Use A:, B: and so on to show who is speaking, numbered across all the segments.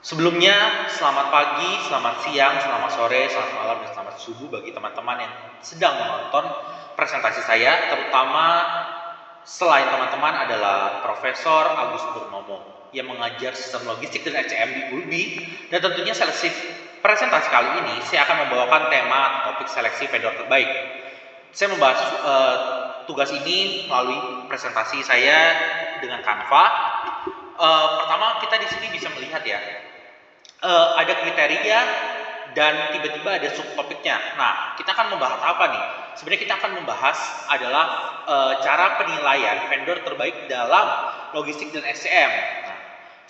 A: Sebelumnya, selamat pagi, selamat siang, selamat sore, selamat malam, dan selamat subuh bagi teman-teman yang sedang menonton presentasi saya, terutama selain teman-teman adalah Profesor Agus Purnomo yang mengajar sistem logistik dan SCM di ULBI, dan tentunya seleksi presentasi kali ini saya akan membawakan tema topik seleksi vendor terbaik. Saya membahas tugas ini melalui presentasi saya dengan Canva. Pertama kita di sini bisa melihat ya, ada kriteria dan tiba-tiba ada subtopiknya. Nah, kita akan membahas apa nih? Sebenarnya kita akan membahas adalah cara penilaian vendor terbaik dalam logistik dan SCM. Nah,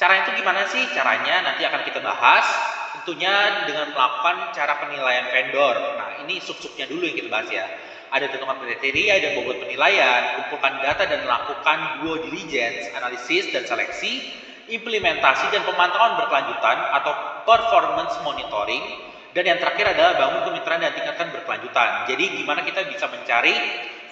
A: caranya itu gimana sih? Caranya nanti akan kita bahas. Tentunya dengan melakukan cara penilaian vendor. Nah, ini sub-subnya dulu yang kita bahas ya. Ada tentukan kriteria dan bobot penilaian, kumpulkan data dan melakukan due diligence, analisis dan seleksi, implementasi dan pemantauan berkelanjutan atau performance monitoring, dan yang terakhir adalah bangun kemitraan dan tingkatkan berkelanjutan. Jadi gimana kita bisa mencari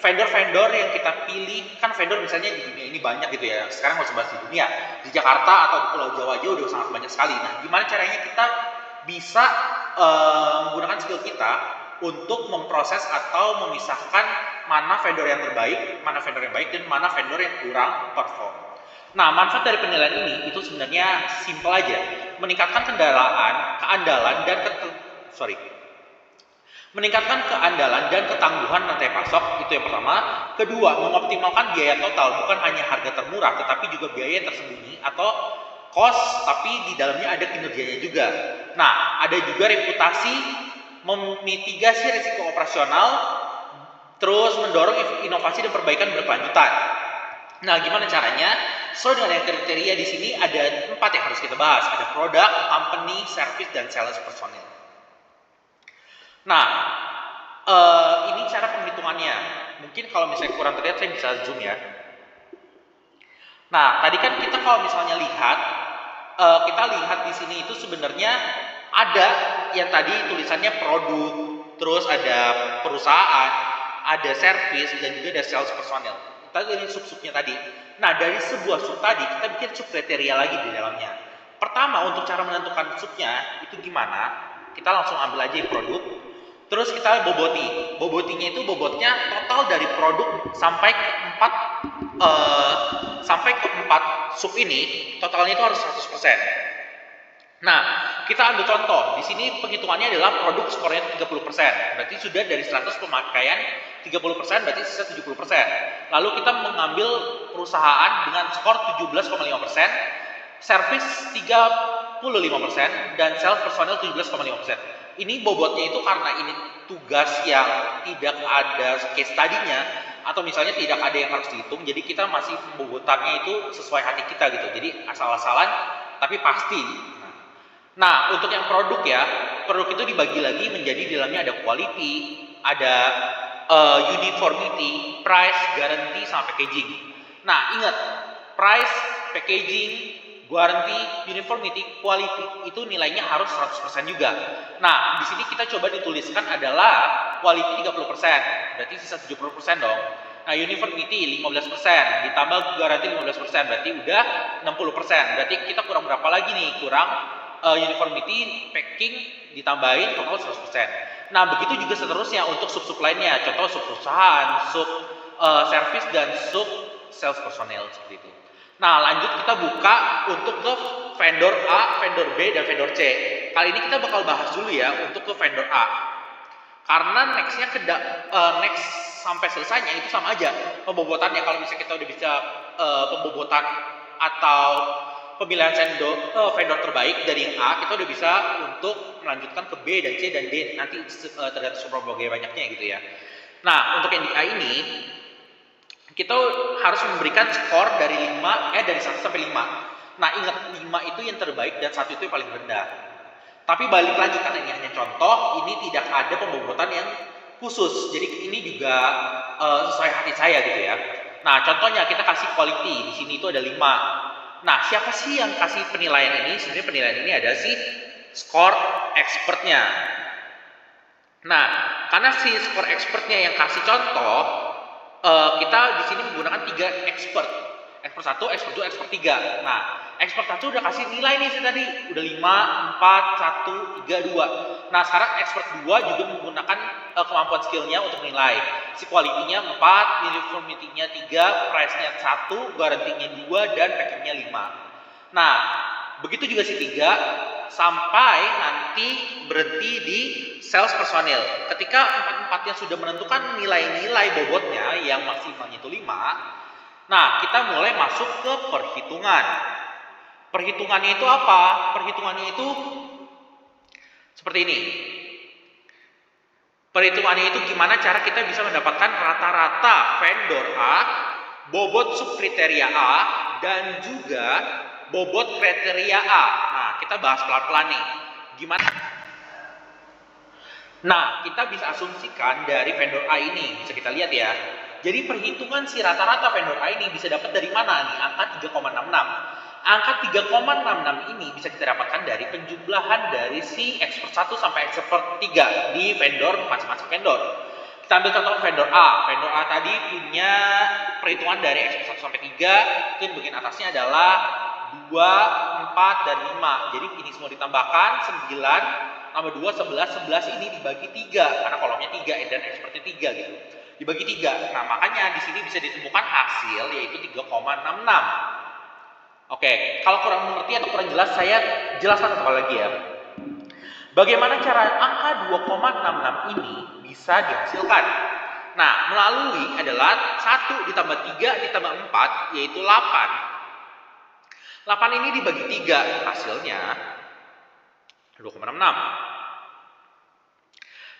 A: vendor-vendor yang kita pilih, kan vendor misalnya di dunia ini banyak gitu ya, sekarang nggak usah bahas di dunia, di Jakarta atau di Pulau Jawa aja udah sangat banyak sekali. Nah, gimana caranya kita bisa menggunakan skill kita untuk memproses atau memisahkan mana vendor yang terbaik, mana vendor yang baik, dan mana vendor yang kurang perform. Nah, manfaat dari penilaian ini itu sebenarnya simpel aja, meningkatkan meningkatkan keandalan dan ketangguhan rantai pasok, itu yang pertama. Kedua, mengoptimalkan biaya total, bukan hanya harga termurah, tetapi juga biaya yang tersembunyi atau cost, tapi di dalamnya ada kinerjanya juga. Nah, ada juga reputasi, memitigasi risiko operasional, terus mendorong inovasi dan perbaikan berkelanjutan. Nah, gimana caranya? Sesuai dengan yang kriteria di sini ada 4 yang harus kita bahas. Ada produk, company, service, dan sales personel. Nah, ini cara penghitungannya. Mungkin kalau misalnya kurang terlihat, saya bisa zoom ya. Nah, tadi kan kita kalau misalnya lihat, kita lihat di sini itu sebenarnya ada yang tadi tulisannya produk, terus ada perusahaan, ada service, dan juga ada sales personel. Tadi ini sub-subnya tadi. Nah, dari sebuah sub tadi kita bikin sub kriteria lagi di dalamnya. Pertama, untuk cara menentukan subnya itu gimana? Kita langsung ambil aja produk. Terus kita boboti. Bobotinya itu bobotnya total dari produk sampai ke 4 sub ini, totalnya itu harus 100%. Nah, kita ambil contoh. Di sini penghitungannya adalah produk skornya 30%. Berarti sudah dari 100 pemakaian 30%, berarti sisa 70%. Lalu kita mengambil perusahaan dengan skor 17,5%, service 35%, dan sales personel 17,5%. Ini bobotnya itu karena ini tugas yang tidak ada case study-nya, atau misalnya tidak ada yang harus dihitung, jadi kita masih pembobotannya itu sesuai hati kita gitu. Jadi asal-asalan tapi pasti. Nah, untuk yang produk ya, produk itu dibagi lagi menjadi di dalamnya ada quality, ada uniformity, price, guarantee, sama packaging. Nah, ingat, price, packaging, guarantee, uniformity, quality itu nilainya harus 100% juga. Nah, di sini kita coba dituliskan adalah quality 30%, berarti sisa 70% dong. Nah, uniformity 15%, ditambah guarantee 15%, berarti udah 60%. Berarti kita kurang berapa lagi nih? Kurang uniformity, packing, ditambahin total 100%. Nah, begitu juga seterusnya untuk sub-sub lainnya. Contoh sub perusahaan, sub service, dan sub sales personel seperti itu. Nah, lanjut kita buka untuk ke vendor A, vendor B, dan vendor C. Kali ini kita bakal bahas dulu ya untuk ke vendor A. Karena next sampai selesainya itu sama aja pembobotannya. Kalau misalnya kita udah bisa pembobotan atau pemilihan vendor terbaik dari yang A, kita udah bisa untuk melanjutkan ke B dan C dan D, nanti tergantung seberapa banyaknya gitu ya. Nah, untuk yang di A ini kita harus memberikan skor dari 1 sampai 5. Nah, ingat 5 itu yang terbaik dan 1 itu yang paling rendah. Tapi balik lagi, karena ini hanya contoh, ini tidak ada pembobotan yang khusus. Jadi ini juga sesuai hati saya gitu ya. Nah, contohnya kita kasih quality, di sini itu ada 5. Nah, siapa sih yang kasih penilaian ini? Sebenarnya penilaian ini ada si skor expertnya. Nah, karena si skor expertnya yang kasih contoh, kita di sini menggunakan 3 expert. Ekspor 1, ekspor 2, ekspor 3. Nah, ekspor 1 udah kasih nilai nih tadi, udah 5, 4, 1, 3, 2. Nah, sekarang ekspor 2 juga menggunakan kemampuan skillnya untuk nilai. Si quality-nya 4, uniformity-nya 3, price-nya 1, garantinya 2, dan packing-nya 5. Nah, begitu juga si 3 sampai nanti berhenti di sales personil. Ketika empat-empatnya sudah menentukan nilai-nilai bobotnya yang maksimalnya itu 5, nah kita mulai masuk ke perhitungan. Perhitungannya itu apa? Perhitungannya itu seperti ini. Perhitungannya itu gimana cara kita bisa mendapatkan rata-rata vendor A, bobot subkriteria A, dan juga bobot kriteria A. Nah, kita bahas pelan-pelan nih. Gimana? Nah, kita bisa asumsikan dari vendor A ini, bisa kita lihat ya. Jadi perhitungan si rata-rata vendor A ini bisa dapat dari mana nih? Angka 3,66. Angka 3,66 ini bisa kita dapatkan dari penjumlahan dari si ekspor 1 sampai ekspor 3 di vendor, masing-masing vendor. Kita ambil contoh vendor A. Vendor A tadi punya perhitungan dari ekspor 1 sampai 3, itu yang bagian atasnya adalah 2, 4, dan 5. Jadi ini semua ditambahkan 9 tambah 2, 11. 11 ini dibagi 3 karena kolomnya 3 dan ekspornya 3 gitu. Dibagi 3. Nah, makanya di sini bisa ditemukan hasil yaitu 3,66. Oke, kalau kurang mengerti atau kurang jelas saya jelaskan satu lagi ya. Bagaimana cara angka 2,66 ini bisa dihasilkan? Nah, melalui adalah 1 ditambah 3 ditambah 4 yaitu 8. 8 ini dibagi 3 hasilnya 2,66.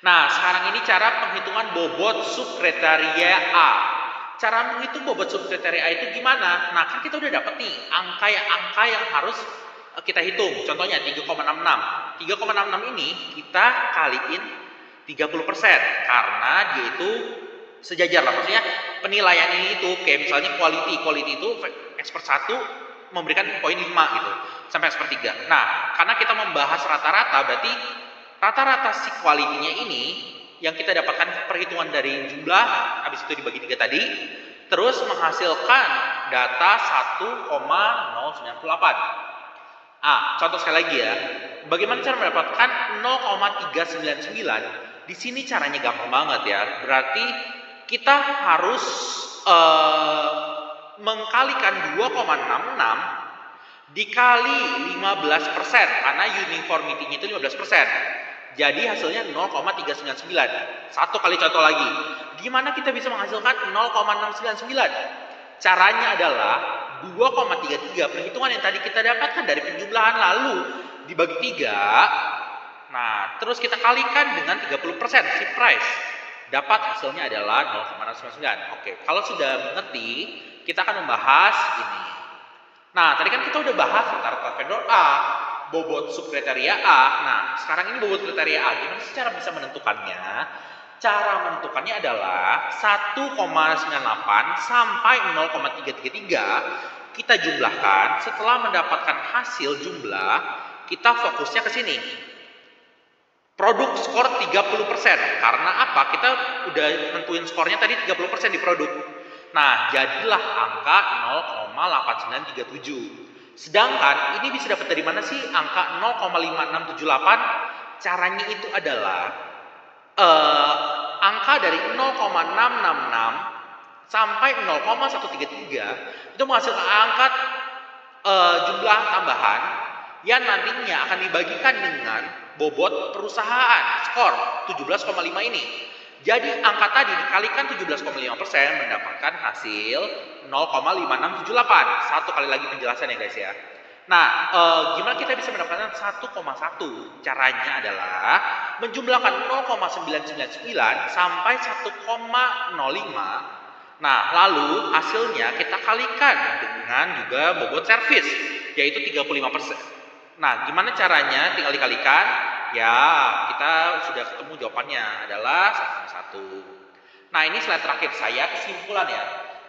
A: Nah, sekarang ini cara penghitungan bobot subkriteria A. Cara menghitung bobot subkriteria A itu gimana? Nah, kan kita udah dapet nih angka yang harus kita hitung. Contohnya 3,66. 3,66 ini kita kaliin 30% karena dia itu sejajar lah. Maksudnya penilaian ini itu kayak misalnya quality itu ekspor 1 memberikan poin 5 gitu sampai ekspor 3. Nah, karena kita membahas rata-rata berarti rata-rata si quality-nya ini yang kita dapatkan perhitungan dari jumlah habis itu dibagi 3 tadi terus menghasilkan data 1,098. Contoh sekali lagi ya. Bagaimana cara mendapatkan 0,399? Di sini caranya gampang banget ya. Berarti kita harus mengkalikan 2,66 dikali 15% karena uniformity-nya itu 15%. Jadi hasilnya 0,399. Satu kali contoh lagi. Gimana kita bisa menghasilkan 0,699? Caranya adalah 2,33 perhitungan yang tadi kita dapatkan dari penjumlahan lalu dibagi 3. Nah, terus kita kalikan dengan 30% si price. Dapat hasilnya adalah 0,699. Oke, kalau sudah mengerti, kita akan membahas ini. Nah, tadi kan kita udah bahas rata-rata vendor A, bobot subkriteria A. Nah, sekarang ini bobot kriteria A. Gimana sih cara bisa menentukannya? Cara menentukannya adalah 1,98 sampai 0,333 kita jumlahkan. Setelah mendapatkan hasil jumlah, kita fokusnya ke sini. Produk skor 30%. Karena apa? Kita udah nentuin skornya tadi 30% di produk. Nah, jadilah angka 0,8937. Sedangkan ini bisa dapat dari mana sih angka 0,5678? Caranya itu adalah angka dari 0,666 sampai 0,133 itu menghasilkan angka jumlah tambahan yang nantinya akan dibagikan dengan bobot perusahaan skor 17,5 ini. Jadi angka tadi dikalikan 17,5% mendapatkan hasil 0,5678. Satu kali lagi penjelasan ya guys ya. Nah, gimana kita bisa mendapatkan 1,1? Caranya adalah menjumlahkan 0,999 sampai 1,05. Nah, lalu hasilnya kita kalikan dengan juga bobot servis yaitu 35%. Nah, gimana caranya? Tinggal dikalikan. Ya, kita sudah ketemu jawabannya adalah 1,1. Nah, ini slide terakhir saya kesimpulan ya.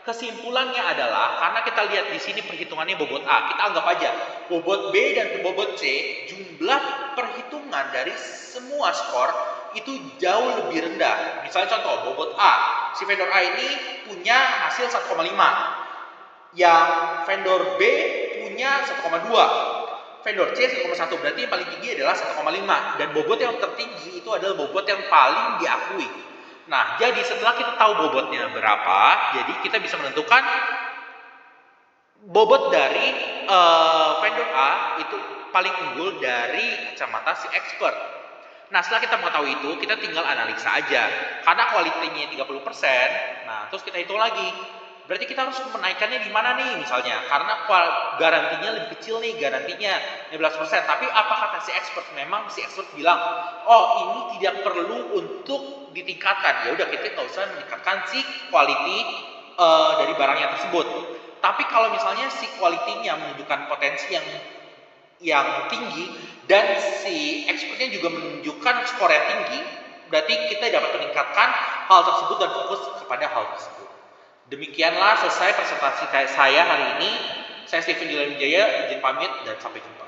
A: Kesimpulannya adalah karena kita lihat di sini perhitungannya bobot A, kita anggap aja bobot B dan bobot C, jumlah perhitungan dari semua skor itu jauh lebih rendah. Misalnya contoh bobot A, si vendor A ini punya hasil 1,5. yang vendor B punya 1,2, vendor C 1,1, berarti yang paling tinggi adalah 1,5, dan bobot yang tertinggi itu adalah bobot yang paling diakui. Nah, jadi setelah kita tahu bobotnya berapa, jadi kita bisa menentukan bobot dari vendor A itu paling unggul dari kacamata si expert. Nah, setelah kita mengetahui itu, kita tinggal analisa aja. Karena kualitinya 30%, nah terus kita hitung lagi. Berarti kita harus menaikkannya di mana nih misalnya? Karena garantinya lebih kecil nih, garantinya 15%. Tapi apa kata si expert? Memang si expert bilang, oh ini tidak perlu untuk ditingkatkan. Ya udah, kita nggak usah meningkatkan si quality dari barangnya tersebut. Tapi kalau misalnya si quality-nya menunjukkan potensi yang tinggi dan si expertnya juga menunjukkan skor yang tinggi, berarti kita dapat meningkatkan hal tersebut dan fokus kepada hal tersebut. Demikianlah selesai presentasi saya hari ini. Saya Steven Dilan Wijaya, izin pamit dan sampai jumpa.